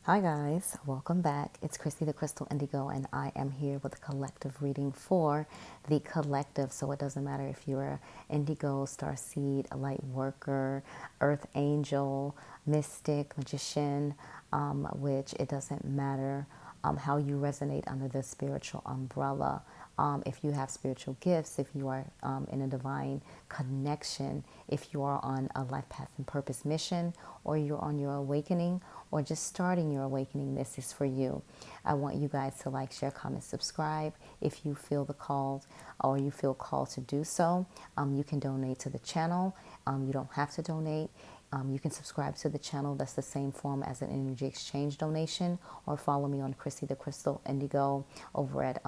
Hi guys, welcome back. It's Christy the Crystal Indigo, and I am here with a collective reading for the collective. So it doesn't matter if you're an Indigo, Starseed, a Lightworker, Earth Angel, Mystic, Magician, which it doesn't matter how you resonate under the spiritual umbrella. If you have spiritual gifts, if you are in a divine connection, if you are on a life path and purpose mission, or you're on your awakening, or just starting your awakening, this is for you. I want you guys to like, share, comment, subscribe. If you feel the call or you feel called to do so, you can donate to the channel. You don't have to donate. You can subscribe to the channel. That's the same form as an energy exchange donation, or follow me on Christy the Crystal Indigo over at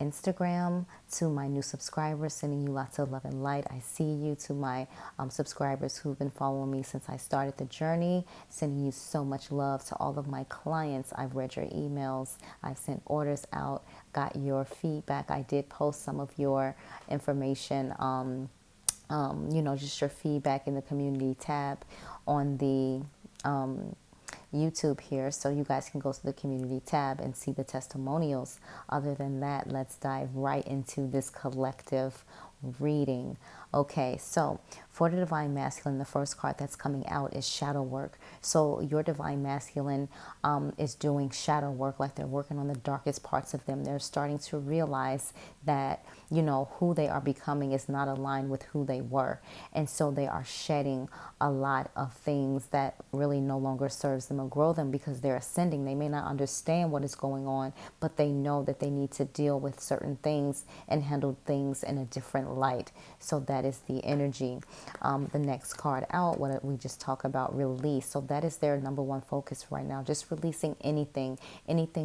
Instagram. To my new subscribers, sending you lots of love and light. I see you. To my subscribers who've been following me since I started the journey, sending you so much love. To all of my clients, I've read your emails, I've sent orders out, got your feedback. I did post some of your information, just your feedback in the community tab on the YouTube here, so you guys can go to the community tab and see the testimonials. Other than that, let's dive right into this collective reading. Okay, so for the Divine Masculine, the first card that's coming out is shadow work. So your Divine Masculine is doing shadow work, like they're working on the darkest parts of them. They're starting to realize that, who they are becoming is not aligned with who they were. And so they are shedding a lot of things that really no longer serves them or grow them, because they're ascending. They may not understand what is going on, but they know that they need to deal with certain things and handle things in a different light. So that is the energy. The next card out, what we just talk about, release. So that is their number one focus right now, just releasing anything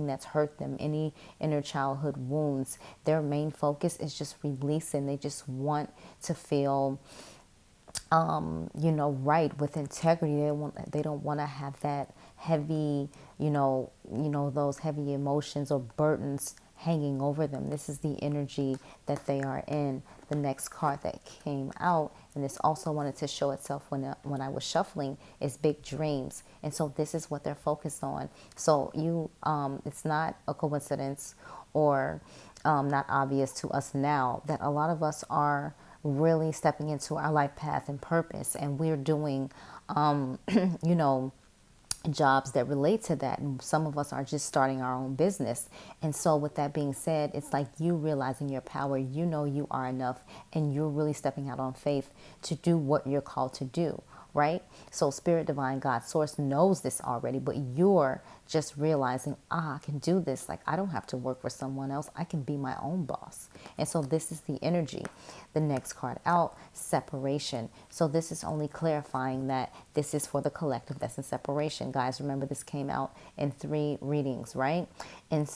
that's hurt them, any inner childhood wounds. Their main focus is just releasing. They just want to feel right, with integrity. They don't want to have that heavy, those heavy emotions or burdens hanging over them. This is the energy that they are in. The next card that came out, and this also wanted to show itself when I was shuffling, is big dreams. And so this is what they're focused on. So it's not a coincidence or not obvious to us now that a lot of us are really stepping into our life path and purpose, and we're doing jobs that relate to that, and some of us are just starting our own business. And so with that being said, it's like you realizing your power. You are enough, and you're really stepping out on faith to do what you're called to do, right? So Spirit, Divine, God, Source knows this already, but you're just realizing, I can do this. Like, I don't have to work for someone else. I can be my own boss. And so this is the energy. The next card out, separation. So this is only clarifying that this is for the collective that's in separation. Guys, remember this came out in 3 readings, right? And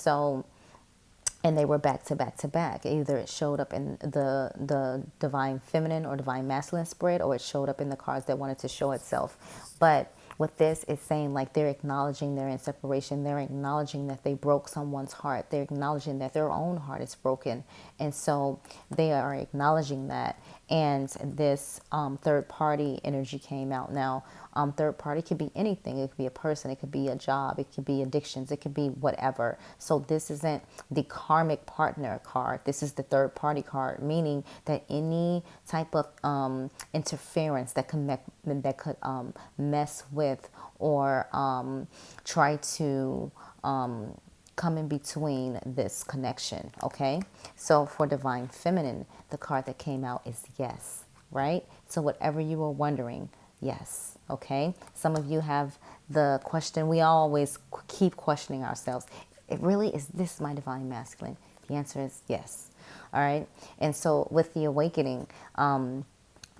they were back to back to back. Either it showed up in the Divine Feminine or Divine Masculine spread, or it showed up in the cards that wanted to show itself. But with this, it's saying like they're acknowledging they're in separation. They're acknowledging that they broke someone's heart. They're acknowledging that their own heart is broken. And so they are acknowledging that. And this third party energy came out. Now, third party could be anything. It could be a person. It could be a job. It could be addictions. It could be whatever. So this isn't the karmic partner card. This is the third party card, meaning that any type of interference that could mess with or try to come in between this connection. Okay, so for Divine Feminine, the card that came out is yes, right? So whatever you were wondering, yes. Okay, some of you have the question. We always keep questioning ourselves. It really is this my Divine Masculine? The answer is yes. All right, and so with the awakening,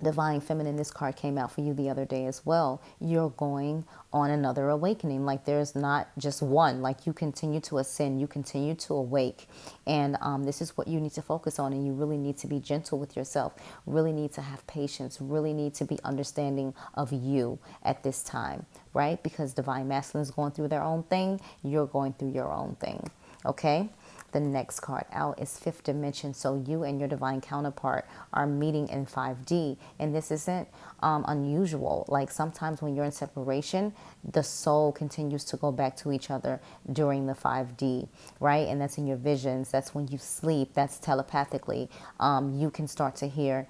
Divine Feminine, this card came out for you the other day as well. You're going on another awakening. Like, there's not just one. Like, you continue to ascend, you continue to awake, and this is what you need to focus on. And you really need to be gentle with yourself, really need to have patience, really need to be understanding of you at this time, right? Because Divine Masculine is going through their own thing, you're going through your own thing. Okay, The next card out is fifth dimension. So you and your divine counterpart are meeting in 5D. And this isn't unusual. Like sometimes when you're in separation, the soul continues to go back to each other during the 5D, right? And that's in your visions. That's when you sleep. That's telepathically. You can start to hear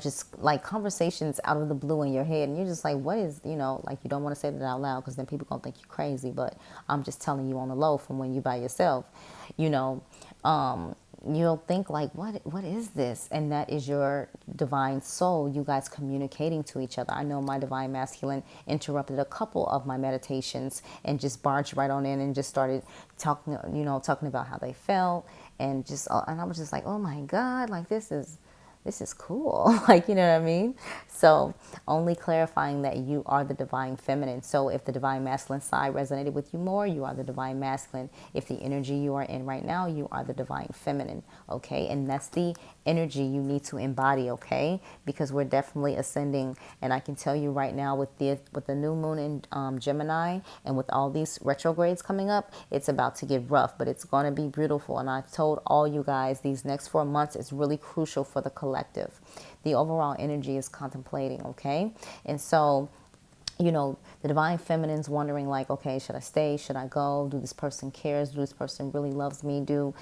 just like conversations out of the blue in your head. And you're just like, what is, like you don't want to say that out loud because then people going to think you're crazy. But I'm just telling you on the low from when you by yourself, you'll think like, what is this? And that is your divine soul, you guys communicating to each other. I know my divine masculine interrupted a couple of my meditations and just barged right on in and just started talking about how they felt. And I was just like, oh my God, like this is cool. Like, you know what I mean? So only clarifying that you are the divine feminine. So if the divine masculine side resonated with you more, you are the divine masculine. If the energy you are in right now, you are the divine feminine. Okay. And that's the energy you need to embody. Okay. Because we're definitely ascending. And I can tell you right now with the new moon in Gemini and with all these retrogrades coming up, it's about to get rough, but it's going to be beautiful. And I've told all you guys these next 4 months is really crucial for the collective. The overall energy is contemplating, okay? And so, the divine feminine's wondering like, okay, should I stay? Should I go? Do this person cares? Do this person really loves me? Do,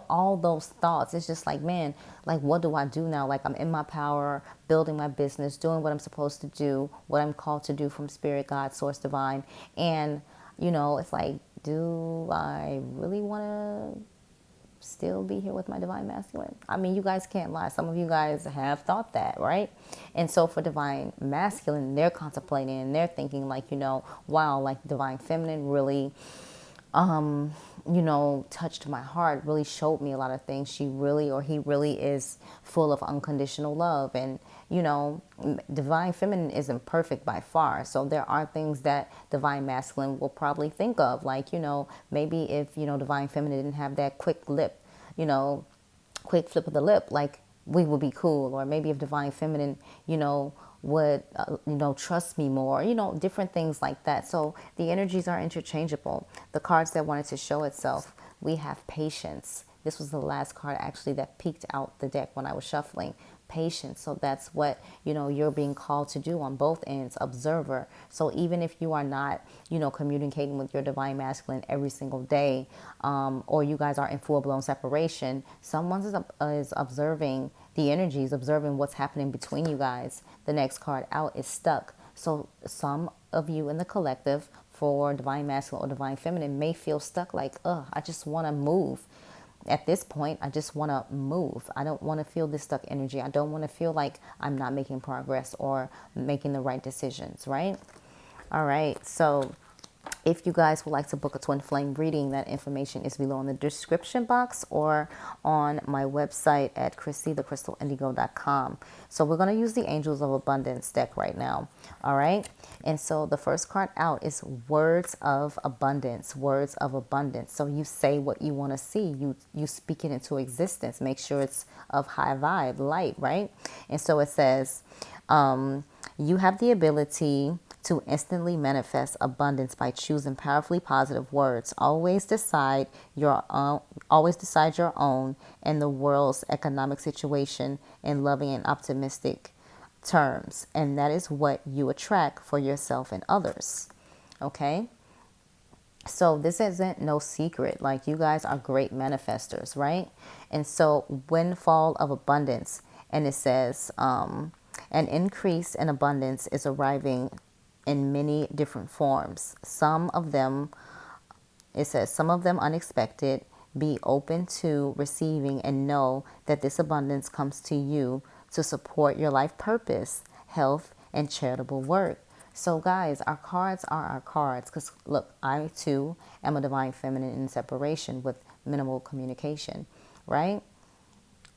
all those thoughts. It's just like, man, like, what do I do now? Like, I'm in my power, building my business, doing what I'm supposed to do, what I'm called to do from spirit, God, source, divine. And, it's like, do I really want to still be here with my divine masculine? I mean, you guys can't lie. Some of you guys have thought that, right? And so for divine masculine, they're contemplating and they're thinking like, wow, like divine feminine really, touched my heart, really showed me a lot of things. She really, or he really is full of unconditional love. And, divine feminine isn't perfect by far. So there are things that divine masculine will probably think of. Like, maybe if, divine feminine didn't have that quick flip of the lip, like we would be cool. Or maybe if divine feminine, would, trust me more, different things like that. So the energies are interchangeable. The cards that wanted to show itself, we have patience. This was the last card actually that peeked out the deck when I was shuffling. Patience. So that's what, you're being called to do on both ends, observer. So even if you are not, communicating with your divine masculine every single day, or you guys are in full-blown separation, someone is observing the energies, observing what's happening between you guys. The next card out is stuck. So some of you in the collective for divine masculine or divine feminine may feel stuck like, I just want to move. At this point, I just want to move. I don't want to feel this stuck energy. I don't want to feel like I'm not making progress or making the right decisions, right? All right. So if you guys would like to book a twin flame reading, that information is below in the description box or on my website at chrissythecrystalindigo.com. So we're going to use the Angels of Abundance deck right now. All right. And so the first card out is words of abundance, words of abundance. So you say what you want to see. You speak it into existence. Make sure it's of high vibe, light, right? And so it says, you have the ability to instantly manifest abundance by choosing powerfully positive words. Always decide your own and the world's economic situation in loving and optimistic terms. And that is what you attract for yourself and others. Okay? So this isn't no secret. Like, you guys are great manifestors, right? And so windfall of abundance. And it says, an increase in abundance is arriving in many different forms. Some of them unexpected. Be open to receiving and know that this abundance comes to you to support your life purpose, health, and charitable work. So guys, our cards are our cards. Because look, I too am a divine feminine in separation with minimal communication, right?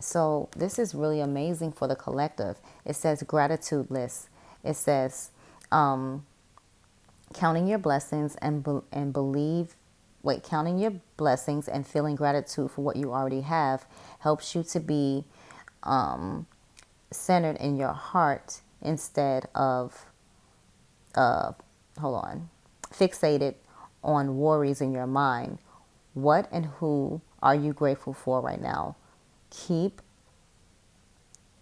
So this is really amazing for the collective. It says gratitude list. It says, counting your blessings counting your blessings and feeling gratitude for what you already have helps you to be centered in your heart instead of fixated on worries in your mind. What and who are you grateful for right now? Keep,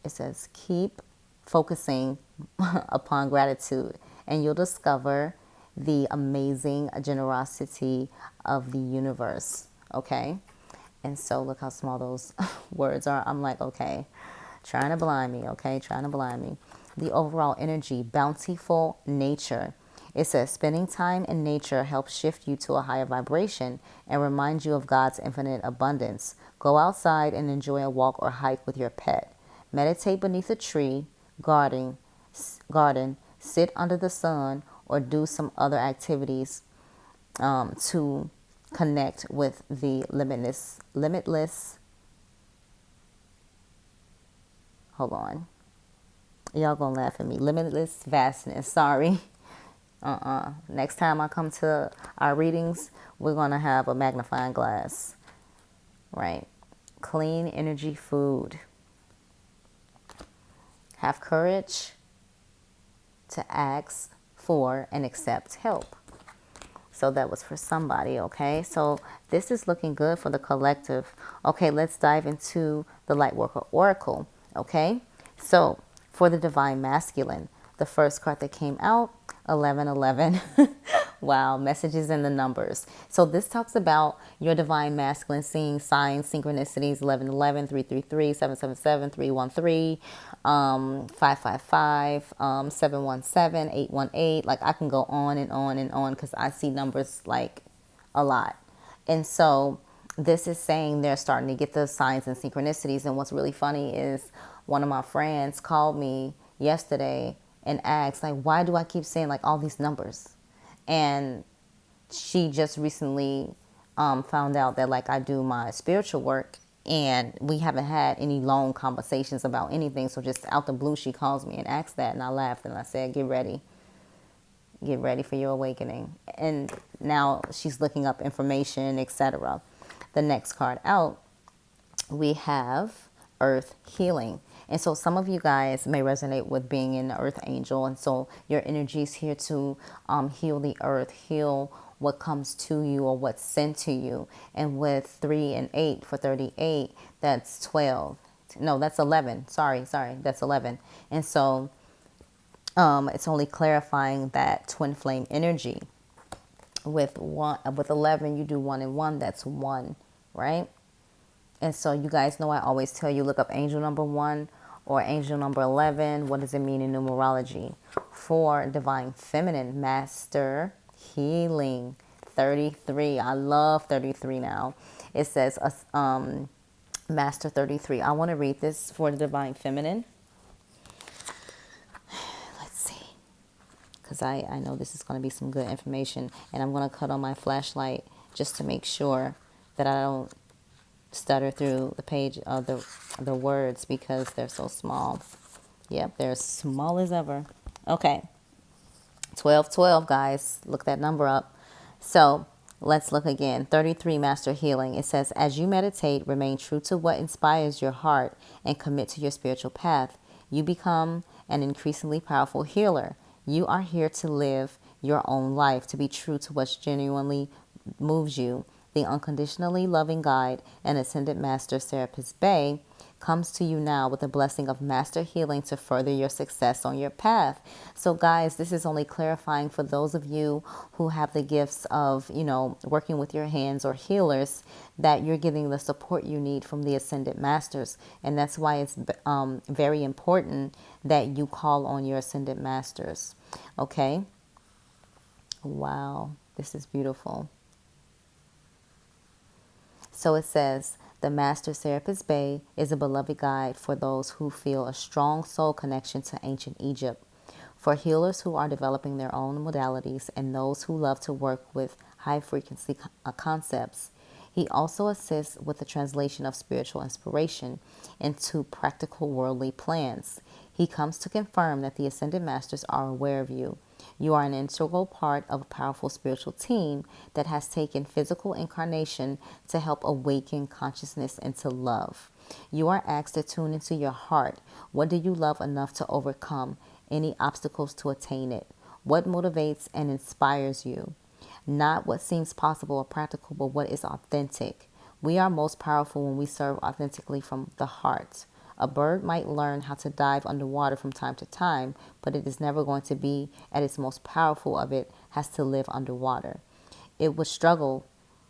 it says, keep focusing upon gratitude, and you'll discover the amazing generosity of the universe. Okay? And so look how small those words are. I'm like, okay, trying to blind me, okay? Trying to blind me. The overall energy, bountiful nature. It says spending time in nature helps shift you to a higher vibration and remind you of God's infinite abundance. Go outside and enjoy a walk or hike with your pet. Meditate beneath a tree, garden, sit under the sun, or do some other activities to connect with the limitless, hold on. Y'all gonna laugh at me. Limitless vastness, sorry. Next time I come to our readings, we're gonna have a magnifying glass, right? Clean energy food. Have courage to ask for and accept help. So that was for somebody, okay? So this is looking good for the collective. Okay, let's dive into the Lightworker Oracle, okay? So for the Divine Masculine, the first card that came out, 1111. Wow, messages in the numbers. So this talks about your Divine Masculine seeing signs, synchronicities, 1111, 333, 777, 313, 555, 717, 818. Like I can go on and on and on because I see numbers like a lot. And so this is saying they're starting to get the signs and synchronicities. And what's really funny is one of my friends called me yesterday and asked, like, why do I keep saying like all these numbers? And she just recently found out that like I do my spiritual work, and we haven't had any long conversations about anything. So just out the blue, she calls me and asks that, and I laughed and I said, get ready for your awakening. And now she's looking up information, etc. The next card out, we have Earth Healing. And so some of you guys may resonate with being an earth angel. And so your energy is here to heal the earth, heal what comes to you or what's sent to you. And with 3 and 8 for 38, that's 12. No, that's 11. Sorry, that's 11. And so it's only clarifying that twin flame energy. With 11, you do 1 and 1, that's 1, right? And so you guys know I always tell you, look up angel number 1 or angel number 11. What does it mean in numerology? For Divine Feminine, Master Healing, 33. I love 33 now. It says Master 33. I want to read this for the Divine Feminine. Let's see. Because I know this is going to be some good information. And I'm going to cut on my flashlight just to make sure that I don't stutter through the page of the words because they're so small. Yep, they're as small as ever. Okay. 1212, guys. Look that number up. So let's look again. 33, Master Healing. It says, as you meditate, remain true to what inspires your heart and commit to your spiritual path. You become an increasingly powerful healer. You are here to live your own life, to be true to what genuinely moves you. The unconditionally loving guide and ascended master Serapis Bey comes to you now with the blessing of master healing to further your success on your path. So guys, this is only clarifying for those of you who have the gifts of, working with your hands or healers, that you're getting the support you need from the ascended masters. And that's why it's very important that you call on your ascended masters. Okay. Wow. This is beautiful. So it says, the Master Serapis Bey is a beloved guide for those who feel a strong soul connection to ancient Egypt, for healers who are developing their own modalities, and those who love to work with high-frequency concepts. He also assists with the translation of spiritual inspiration into practical worldly plans. He comes to confirm that the Ascended Masters are aware of you. You are an integral part of a powerful spiritual team that has taken physical incarnation to help awaken consciousness into love. You are asked to tune into your heart. What do you love enough to overcome any obstacles to attain it? What motivates and inspires you? Not what seems possible or practical, but what is authentic. We are most powerful when we serve authentically from the heart. A bird might learn how to dive underwater from time to time, but it is never going to be at its most powerful of it has to live underwater. It would struggle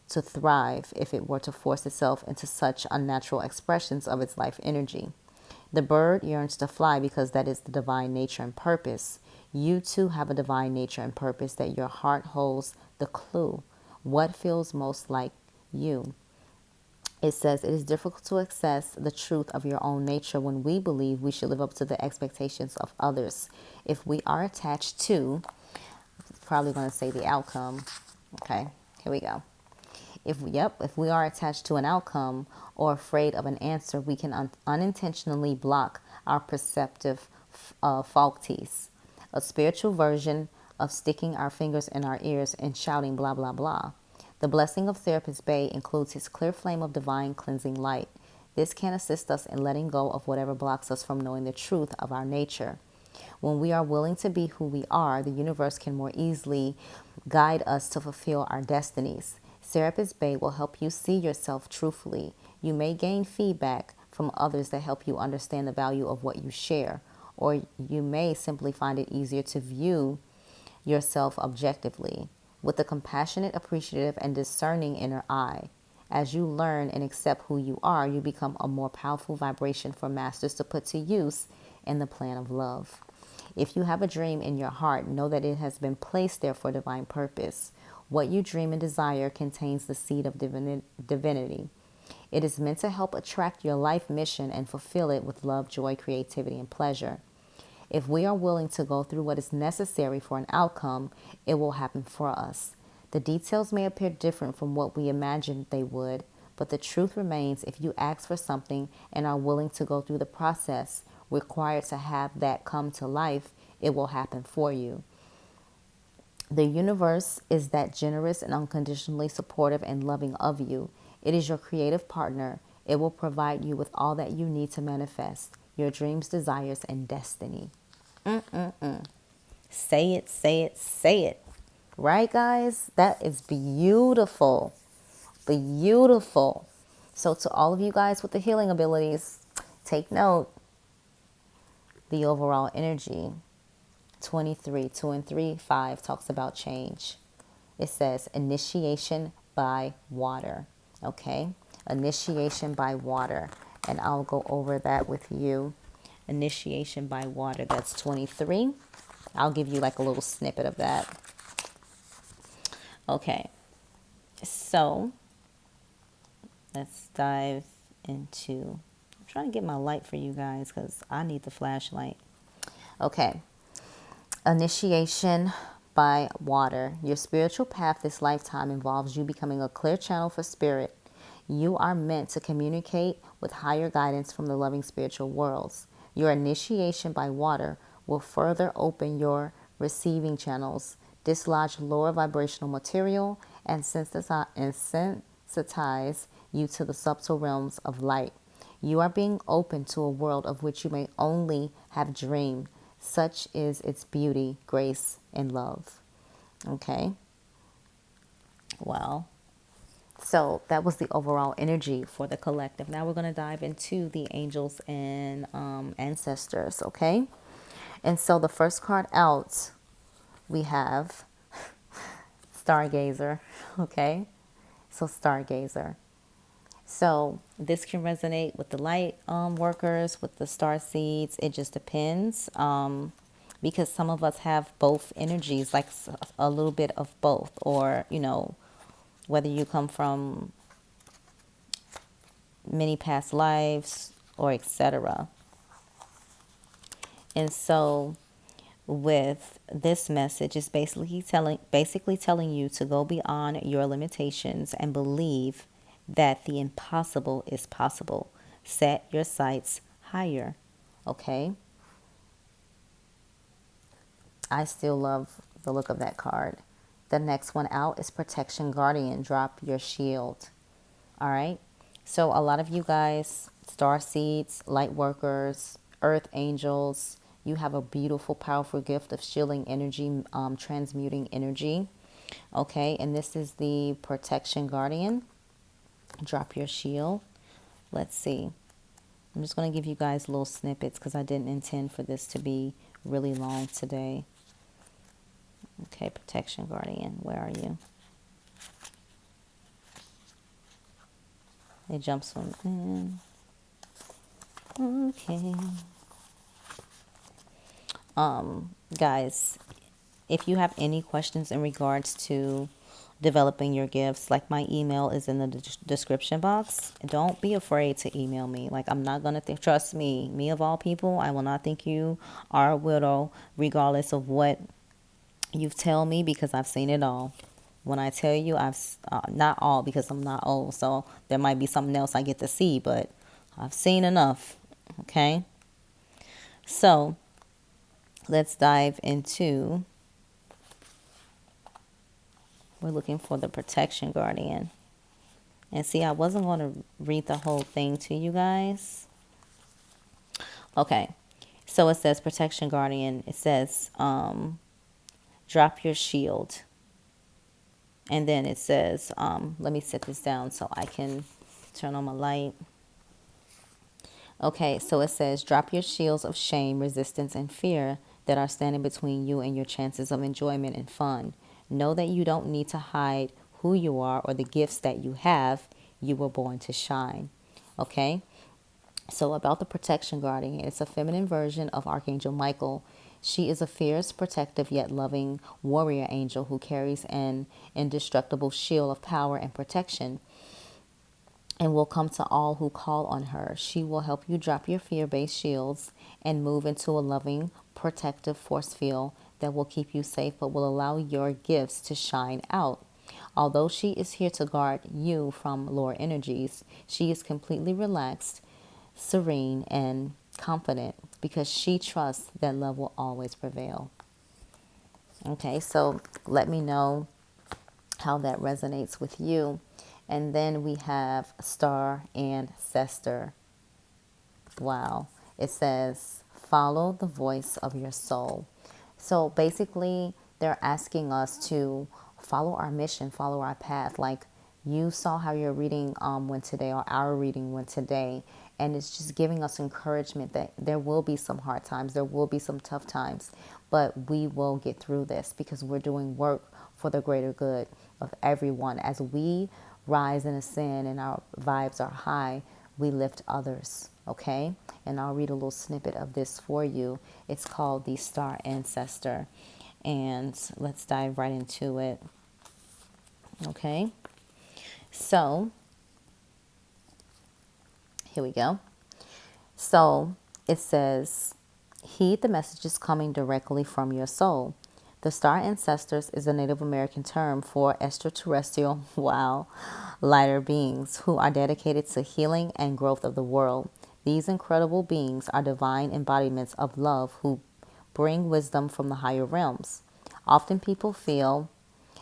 to thrive if it were to force itself into such unnatural expressions of its life energy. The bird yearns to fly because that is the divine nature and purpose. You too have a divine nature and purpose that your heart holds the clue. What feels most like you? It says it is difficult to access the truth of your own nature when we believe we should live up to the expectations of others. If we are attached to, probably going to say the outcome. Okay, here we go. If we are attached to an outcome or afraid of an answer, we can unintentionally block our perceptive faculties. A spiritual version of sticking our fingers in our ears and shouting blah, blah, blah. The blessing of Therapist Bay includes his clear flame of divine cleansing light. This can assist us in letting go of whatever blocks us from knowing the truth of our nature. When we are willing to be who we are, the universe can more easily guide us to fulfill our destinies. Serapis Bay will help you see yourself truthfully. You may gain feedback from others that help you understand the value of what you share, or you may simply find it easier to view yourself objectively with a compassionate, appreciative, and discerning inner eye. As you learn and accept who you are, you become a more powerful vibration for masters to put to use in the plan of love. If you have a dream in your heart, know that it has been placed there for divine purpose. What you dream and desire contains the seed of divinity. It is meant to help attract your life mission and fulfill it with love, joy, creativity, and pleasure. If we are willing to go through what is necessary for an outcome, it will happen for us. The details may appear different from what we imagined they would, but the truth remains if you ask for something and are willing to go through the process required to have that come to life, it will happen for you. The universe is that generous and unconditionally supportive and loving of you. It is your creative partner. It will provide you with all that you need to manifest your dreams, desires, and destiny. Say it, say it, say it. Right, guys? That is beautiful. Beautiful. So to all of you guys with the healing abilities, take note. The overall energy, 23, 2 and 3, 5 talks about change. It says initiation by water. Okay? Initiation by water. And I'll go over that with you. Initiation by water, that's 23. I'll give you like a little snippet of that. Okay. So, let's dive into... I'm trying to get my light for you guys because I need the flashlight. Okay. Initiation by water. Your spiritual path this lifetime involves you becoming a clear channel for spirit. You are meant to communicate with higher guidance from the loving spiritual worlds. Your initiation by water will further open your receiving channels, dislodge lower vibrational material, and sensitize you to the subtle realms of light. You are being open to a world of which you may only have dreamed. Such is its beauty, grace, and love. Okay? Wow. So that was the overall energy for the collective. Now we're going to dive into the angels and ancestors, okay? And so the first card out, we have Stargazer, okay? So Stargazer. So this can resonate with the light workers, with the star seeds. It just depends because some of us have both energies, like a little bit of both, or, you know, whether you come from many past lives or etc. And so with this message, it's basically telling you to go beyond your limitations and believe that the impossible is possible. Set your sights higher, okay? I still love the look of that card. The next one out is Protection Guardian. Drop your shield. All right. So a lot of you guys, star seeds, light workers, earth angels, you have a beautiful, powerful gift of shielding energy, transmuting energy. Okay, and this is the Protection Guardian. Drop your shield. Let's see. I'm just going to give you guys little snippets because I didn't intend for this to be really long today. Okay, Protection Guardian, where are you? It jumps from in. Okay. Guys, if you have any questions in regards to developing your gifts, like my email is in the description box. Don't be afraid to email me. Like, I'm not going to trust me of all people, I will not think you are a widow regardless of what you tell me, because I've seen it all. When I tell you, I've not all, because I'm not old, so there might be something else I get to see, but I've seen enough. Okay, so let's dive into, we're looking for the Protection Guardian. And see, I wasn't going to read the whole thing to you guys. Okay, so it says Protection Guardian. It says drop your shield. And then it says, let me set this down so I can turn on my light. Okay, so it says, drop your shields of shame, resistance, and fear that are standing between you and your chances of enjoyment and fun. Know that you don't need to hide who you are or the gifts that you have. You were born to shine. Okay, so about the Protection Guardian, it's a feminine version of Archangel Michael. She is a fierce, protective, yet loving warrior angel who carries an indestructible shield of power and protection, and will come to all who call on her. She will help you drop your fear-based shields and move into a loving, protective force field that will keep you safe but will allow your gifts to shine out. Although she is here to guard you from lower energies, she is completely relaxed, serene, and confident because she trusts that love will always prevail. Okay, so let me know how that resonates with you. And then we have Star Ancestor. Wow. It says, follow the voice of your soul. So basically, they're asking us to follow our mission, follow our path. Like you saw how your reading went today, or our reading went today. And it's just giving us encouragement that there will be some hard times, there will be some tough times, but we will get through this because we're doing work for the greater good of everyone. As we rise and ascend and our vibes are high, we lift others, okay? And I'll read a little snippet of this for you. It's called the Star Ancestor. And let's dive right into it, okay? So here we go. So it says, heed the messages coming directly from your soul. The Star Ancestors is a Native American term for extraterrestrial, wow, lighter beings who are dedicated to healing and growth of the world. These incredible beings are divine embodiments of love who bring wisdom from the higher realms. Often people feel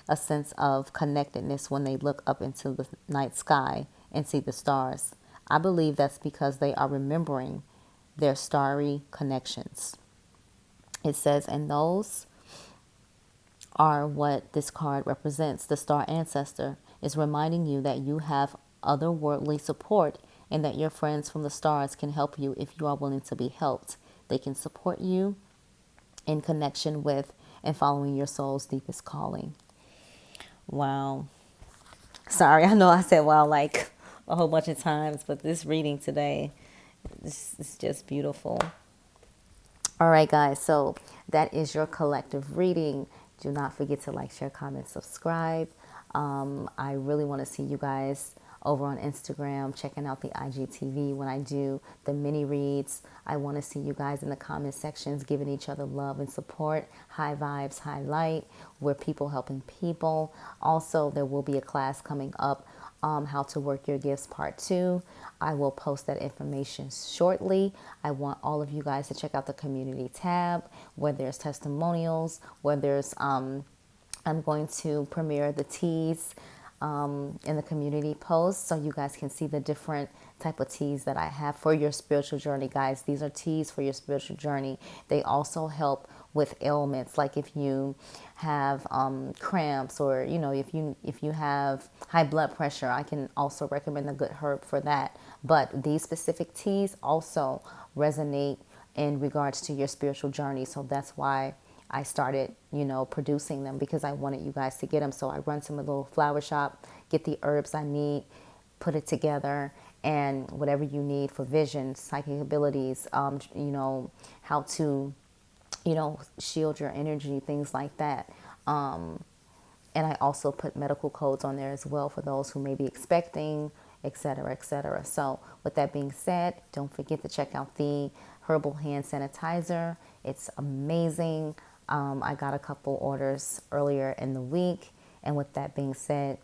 a sense of connectedness when they look up into the night sky and see the stars. I believe that's because they are remembering their starry connections. It says, and those are what this card represents. The Star Ancestor is reminding you that you have otherworldly support and that your friends from the stars can help you if you are willing to be helped. They can support you in connection with and following your soul's deepest calling. Wow. Sorry, I know I said wow like a whole bunch of times, but this reading today is just beautiful. All right, guys, so that is your collective reading. Do not forget to like, share, comment, subscribe. I really want to see you guys over on Instagram, checking out the IGTV when I do the mini reads. I want to see you guys in the comment sections giving each other love and support. High vibes, high light. We're people helping people. Also, there will be a class coming up, how to work your gifts part 2. I will post that information shortly. I want all of you guys to check out the community tab where there's testimonials, where there's I'm going to premiere the teas in the community post so you guys can see the different type of teas that I have for your spiritual journey, guys. These are teas for your spiritual journey. They also help with ailments, like if you have cramps, or if you have high blood pressure, I can also recommend a good herb for that. But these specific teas also resonate in regards to your spiritual journey. So that's why I started, producing them, because I wanted you guys to get them. So I run to my little flower shop, get the herbs I need, put it together, and whatever you need for vision, psychic abilities, how to, shield your energy, things like that. And I also put medical codes on there as well for those who may be expecting, et cetera, et cetera. So with that being said, don't forget to check out the herbal hand sanitizer. It's amazing. I got a couple orders earlier in the week. And with that being said,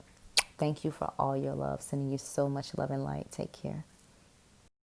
thank you for all your love. Sending you so much love and light. Take care.